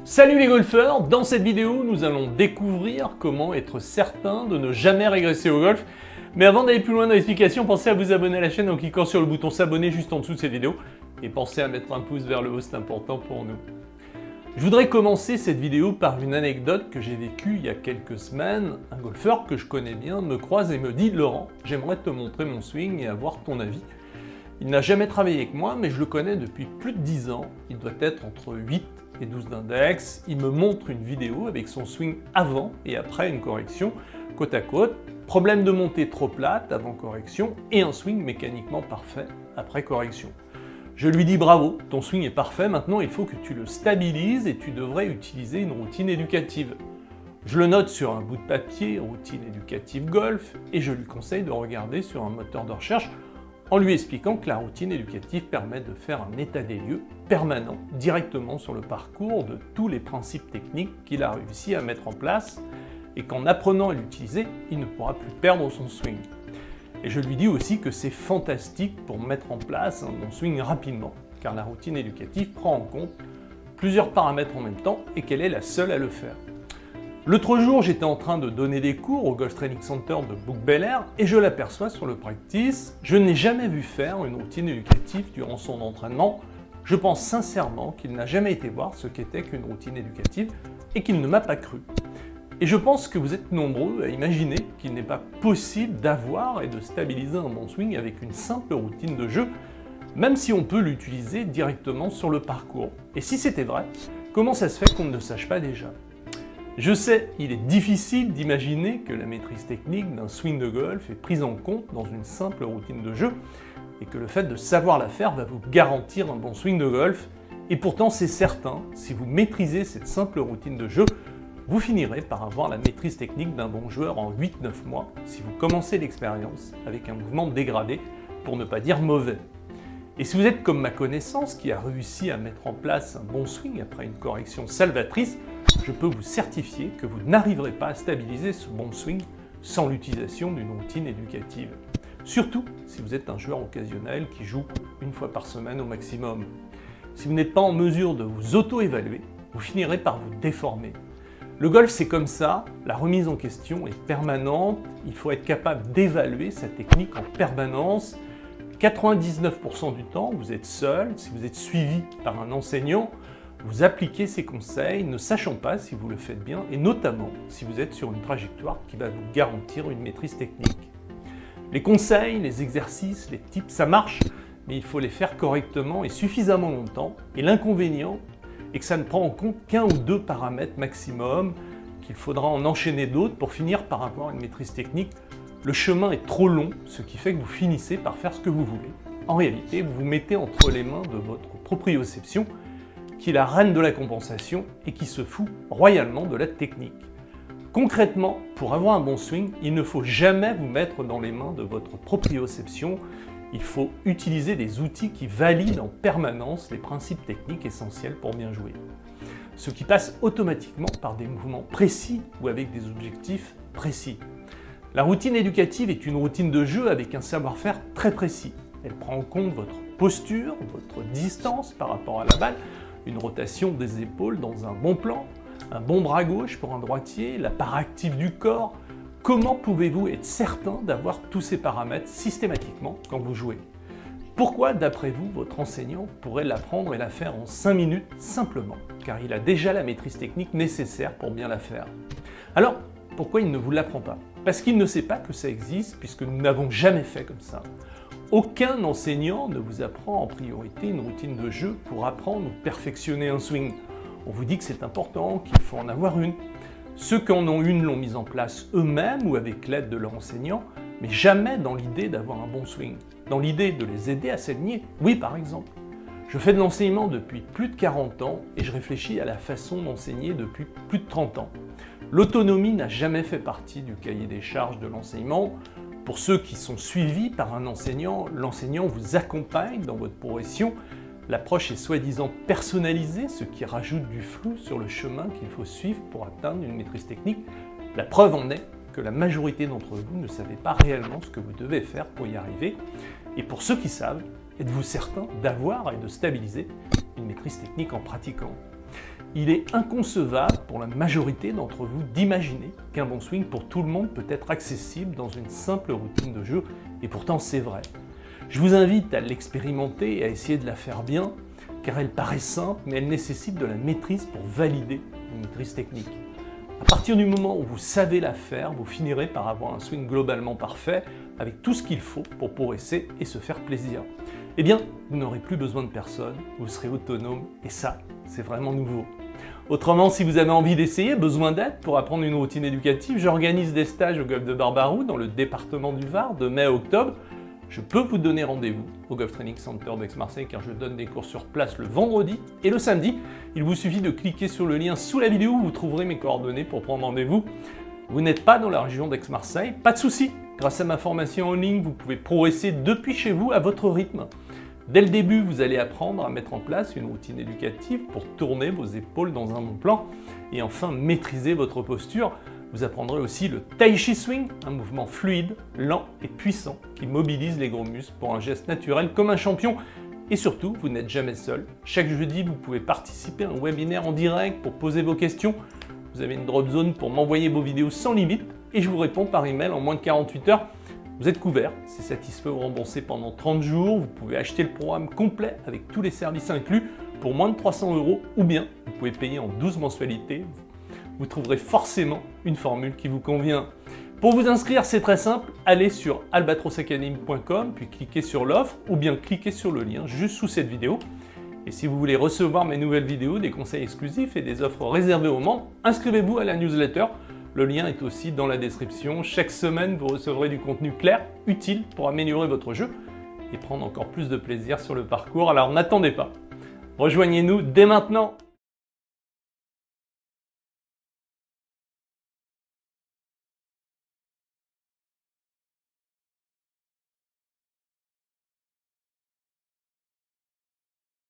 Salut les golfeurs, dans cette vidéo nous allons découvrir comment être certain de ne jamais régresser au golf. Mais avant d'aller plus loin dans l'explication, pensez à vous abonner à la chaîne en cliquant sur le bouton s'abonner juste en dessous de cette vidéo. Et pensez à mettre un pouce vers le haut, c'est important pour nous. Je voudrais commencer cette vidéo par une anecdote que j'ai vécue il y a quelques semaines. Un golfeur que je connais bien me croise et me dit « Laurent, j'aimerais te montrer mon swing et avoir ton avis ». Il n'a jamais travaillé avec moi, mais je le connais depuis plus de 10 ans. Il doit être entre 8 et 12 d'index. Il me montre une vidéo avec son swing avant et après une correction, côte à côte. Problème de montée trop plate avant correction et un swing mécaniquement parfait après correction. Je lui dis bravo, ton swing est parfait, maintenant il faut que tu le stabilises et tu devrais utiliser une routine éducative. Je le note sur un bout de papier, routine éducative golf, et je lui conseille de regarder sur un moteur de recherche en lui expliquant que la routine éducative permet de faire un état des lieux permanent directement sur le parcours de tous les principes techniques qu'il a réussi à mettre en place et qu'en apprenant à l'utiliser, il ne pourra plus perdre son swing. Et je lui dis aussi que c'est fantastique pour mettre en place un bon swing rapidement, car la routine éducative prend en compte plusieurs paramètres en même temps et qu'elle est la seule à le faire. L'autre jour, j'étais en train de donner des cours au Golf Training Center de Bouc-Bel-Air et je l'aperçois sur le practice. Je n'ai jamais vu faire une routine éducative durant son entraînement. Je pense sincèrement qu'il n'a jamais été voir ce qu'était qu'une routine éducative et qu'il ne m'a pas cru. Et je pense que vous êtes nombreux à imaginer qu'il n'est pas possible d'avoir et de stabiliser un bon swing avec une simple routine de jeu, même si on peut l'utiliser directement sur le parcours. Et si c'était vrai, comment ça se fait qu'on ne le sache pas déjà ? Je sais, il est difficile d'imaginer que la maîtrise technique d'un swing de golf est prise en compte dans une simple routine de jeu et que le fait de savoir la faire va vous garantir un bon swing de golf. Et pourtant, c'est certain, si vous maîtrisez cette simple routine de jeu, vous finirez par avoir la maîtrise technique d'un bon joueur en 8-9 mois si vous commencez l'expérience avec un mouvement dégradé, pour ne pas dire mauvais. Et si vous êtes comme ma connaissance qui a réussi à mettre en place un bon swing après une correction salvatrice, je peux vous certifier que vous n'arriverez pas à stabiliser ce bon swing sans l'utilisation d'une routine éducative. Surtout si vous êtes un joueur occasionnel qui joue une fois par semaine au maximum. Si vous n'êtes pas en mesure de vous auto-évaluer, vous finirez par vous déformer. Le golf, c'est comme ça, la remise en question est permanente, il faut être capable d'évaluer sa technique en permanence. 99% du temps, vous êtes seul, si vous êtes suivi par un enseignant, vous appliquez ses conseils, ne sachant pas si vous le faites bien, et notamment si vous êtes sur une trajectoire qui va vous garantir une maîtrise technique. Les conseils, les exercices, les tips, ça marche, mais il faut les faire correctement et suffisamment longtemps, et l'inconvénient est que ça ne prend en compte qu'un ou deux paramètres maximum, qu'il faudra en enchaîner d'autres pour finir par avoir une maîtrise technique. Le chemin est trop long, ce qui fait que vous finissez par faire ce que vous voulez. En réalité, vous vous mettez entre les mains de votre proprioception, qui est la reine de la compensation et qui se fout royalement de la technique. Concrètement, pour avoir un bon swing, il ne faut jamais vous mettre dans les mains de votre proprioception. Il faut utiliser des outils qui valident en permanence les principes techniques essentiels pour bien jouer. Ce qui passe automatiquement par des mouvements précis ou avec des objectifs précis. La routine éducative est une routine de jeu avec un savoir-faire très précis. Elle prend en compte votre posture, votre distance par rapport à la balle, une rotation des épaules dans un bon plan, un bon bras gauche pour un droitier, la part active du corps. Comment pouvez-vous être certain d'avoir tous ces paramètres systématiquement quand vous jouez ? Pourquoi, d'après vous, votre enseignant pourrait l'apprendre et la faire en 5 minutes simplement ? Car il a déjà la maîtrise technique nécessaire pour bien la faire. Alors, pourquoi il ne vous l'apprend pas ? Parce qu'il ne sait pas que ça existe, puisque nous n'avons jamais fait comme ça. Aucun enseignant ne vous apprend en priorité une routine de jeu pour apprendre ou perfectionner un swing. On vous dit que c'est important, qu'il faut en avoir une. Ceux qui en ont une l'ont mise en place eux-mêmes ou avec l'aide de leur enseignant, mais jamais dans l'idée d'avoir un bon swing. Dans l'idée de les aider à s'aligner. Oui, par exemple. Je fais de l'enseignement depuis plus de 40 ans et je réfléchis à la façon d'enseigner depuis plus de 30 ans. L'autonomie n'a jamais fait partie du cahier des charges de l'enseignement. Pour ceux qui sont suivis par un enseignant, l'enseignant vous accompagne dans votre progression. L'approche est soi-disant personnalisée, ce qui rajoute du flou sur le chemin qu'il faut suivre pour atteindre une maîtrise technique. La preuve en est que la majorité d'entre vous ne savez pas réellement ce que vous devez faire pour y arriver. Et pour ceux qui savent, êtes-vous certain d'avoir et de stabiliser une maîtrise technique en pratiquant ? Il est inconcevable pour la majorité d'entre vous d'imaginer qu'un bon swing pour tout le monde peut être accessible dans une simple routine de jeu, et pourtant c'est vrai. Je vous invite à l'expérimenter et à essayer de la faire bien, car elle paraît simple, mais elle nécessite de la maîtrise pour valider une maîtrise technique. À partir du moment où vous savez la faire, vous finirez par avoir un swing globalement parfait, avec tout ce qu'il faut pour progresser et se faire plaisir. Eh bien, vous n'aurez plus besoin de personne, vous serez autonome, et ça, c'est vraiment nouveau. Autrement, si vous avez envie d'essayer, besoin d'aide pour apprendre une routine éducative, j'organise des stages au golf de Barbaroux, dans le département du Var, de mai à octobre. Je peux vous donner rendez-vous au Golf Training Center d'Aix-Marseille car je donne des cours sur place le vendredi et le samedi. Il vous suffit de cliquer sur le lien sous la vidéo où vous trouverez mes coordonnées pour prendre rendez-vous. Vous n'êtes pas dans la région d'Aix-Marseille, pas de souci. Grâce à ma formation en ligne, vous pouvez progresser depuis chez vous à votre rythme. Dès le début, vous allez apprendre à mettre en place une routine éducative pour tourner vos épaules dans un bon plan et enfin maîtriser votre posture. Vous apprendrez aussi le Tai Chi Swing, un mouvement fluide, lent et puissant qui mobilise les gros muscles pour un geste naturel comme un champion. Et surtout, vous n'êtes jamais seul. Chaque jeudi, vous pouvez participer à un webinaire en direct pour poser vos questions. Vous avez une drop zone pour m'envoyer vos vidéos sans limite et je vous réponds par email en moins de 48 heures. Vous êtes couvert, c'est satisfait ou remboursé pendant 30 jours. Vous pouvez acheter le programme complet avec tous les services inclus pour moins de 300 € ou bien vous pouvez payer en 12 mensualités. Vous trouverez forcément une formule qui vous convient. Pour vous inscrire, c'est très simple, allez sur albatrosacademy.com, puis cliquez sur l'offre ou bien cliquez sur le lien juste sous cette vidéo. Et si vous voulez recevoir mes nouvelles vidéos, des conseils exclusifs et des offres réservées aux membres, inscrivez-vous à la newsletter. Le lien est aussi dans la description. Chaque semaine, vous recevrez du contenu clair, utile pour améliorer votre jeu et prendre encore plus de plaisir sur le parcours. Alors n'attendez pas. Rejoignez-nous dès maintenant.